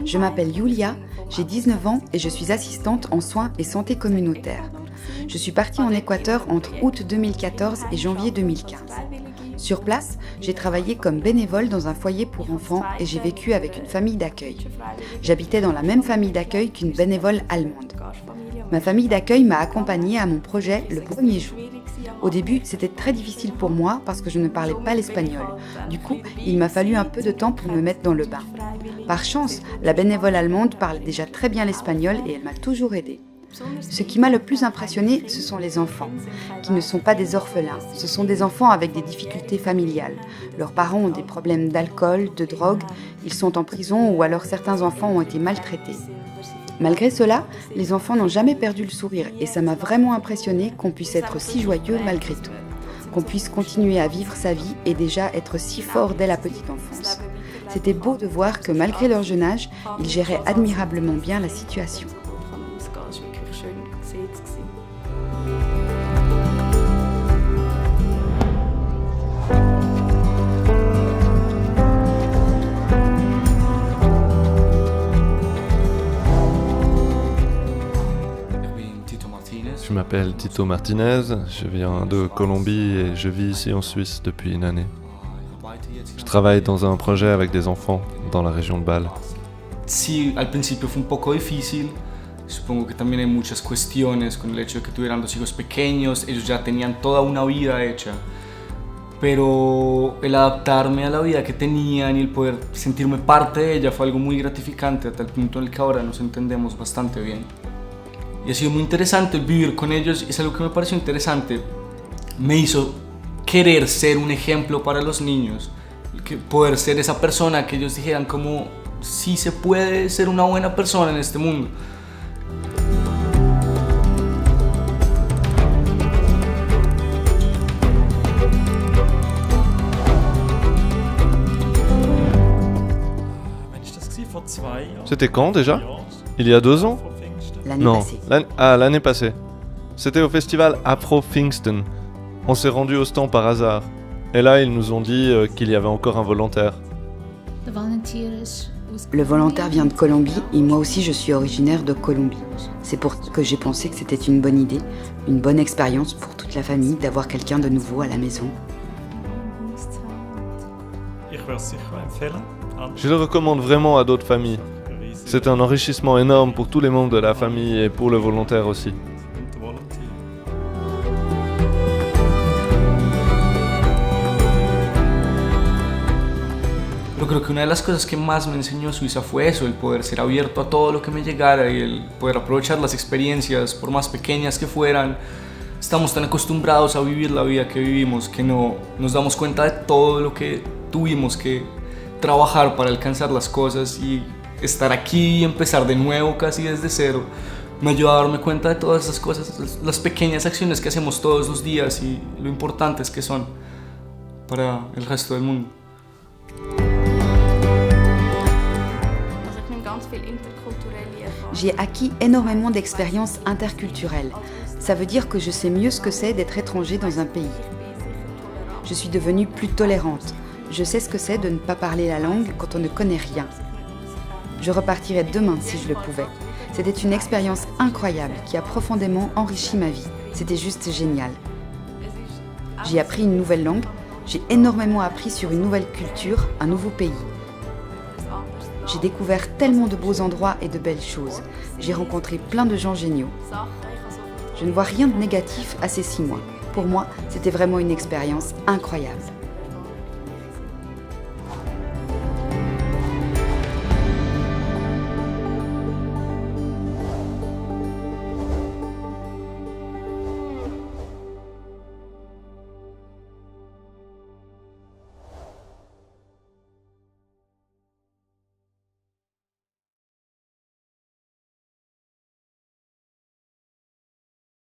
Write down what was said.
Je m'appelle Julia, j'ai 19 ans et je suis assistante en soins et santé communautaire. Je suis partie en Équateur entre août 2014 et janvier 2015. Sur place, j'ai travaillé comme bénévole dans un foyer pour enfants et j'ai vécu avec une famille d'accueil. J'habitais dans la même famille d'accueil qu'une bénévole allemande. Ma famille d'accueil m'a accompagnée à mon projet le premier jour. Au début, c'était très difficile pour moi parce que je ne parlais pas l'espagnol. Du coup, il m'a fallu un peu de temps pour me mettre dans le bain. Par chance, la bénévole allemande parle déjà très bien l'espagnol et elle m'a toujours aidée. Ce qui m'a le plus impressionné, ce sont les enfants, qui ne sont pas des orphelins. Ce sont des enfants avec des difficultés familiales. Leurs parents ont des problèmes d'alcool, de drogue, ils sont en prison ou alors certains enfants ont été maltraités. Malgré cela, les enfants n'ont jamais perdu le sourire et ça m'a vraiment impressionné qu'on puisse être si joyeux malgré tout. Qu'on puisse continuer à vivre sa vie et déjà être si fort dès la petite enfance. C'était beau de voir que malgré leur jeune âge, ils géraient admirablement bien la situation. Je m'appelle Tito Martinez, je viens de Colombie et je vis ici en Suisse depuis une année. Je travaille dans un projet avec des enfants dans la région de Bâle. Sí, al principio fue un poco difícil. Supongo que también hay muchas cuestiones con el hecho de que tuvieran dos hijos pequeños, ellos ya tenían toda una vida hecha. Pero el adaptarme a la vida que tenían y el poder sentirme parte de ella fue algo muy gratificante, hasta el punto en el que ahora nos entendemos bastante bien. Y ha sido muy interesante el vivir con ellos, y es algo que me pareció interesante. Me hizo querer ser un ejemplo para los niños, que poder ser esa persona que ellos dijeran como sí se puede ser una buena persona en este mundo. C'était quand déjà? Il y a 2 ans? L'année Non, passée. l'année passée. C'était au festival Afro Pfingsten. On s'est rendu au stand par hasard. Et là, ils nous ont dit qu'il y avait encore un volontaire. Le volontaire vient de Colombie et moi aussi je suis originaire de Colombie. C'est pour que j'ai pensé que c'était une bonne idée, une bonne expérience pour toute la famille d'avoir quelqu'un de nouveau à la maison. Je le recommande vraiment à d'autres familles. C'est un enrichissement énorme pour tous les membres de la famille et pour le volontaire aussi. Yo creo que una de las cosas que más me enseñó Suiza fue eso, el poder ser abierto a todo lo que me llegara y el poder aprovechar las experiencias, por más pequeñas que fueran. Estamos tan acostumbrados a vivir la vida que vivimos que no nos damos cuenta de todo lo que tuvimos que trabajar para alcanzar las cosas, y estar aquí y empezar de nuevo casi desde cero me ayudó a darme cuenta de todas esas cosas, las pequeñas acciones que hacemos todos los días y lo importantes que son para el resto del mundo. J'ai acquis énormément d'expériences interculturelles. Ça veut dire que je sais mieux ce que c'est d'être étranger dans un pays. Je suis devenue plus tolérante. Je sais ce que c'est de ne pas parler la langue quand on ne connaît rien. Je repartirais demain si je le pouvais. C'était une expérience incroyable qui a profondément enrichi ma vie. C'était juste génial. J'ai appris une nouvelle langue, j'ai énormément appris sur une nouvelle culture, un nouveau pays. J'ai découvert tellement de beaux endroits et de belles choses. J'ai rencontré plein de gens géniaux. Je ne vois rien de négatif à ces 6 mois. Pour moi, c'était vraiment une expérience incroyable.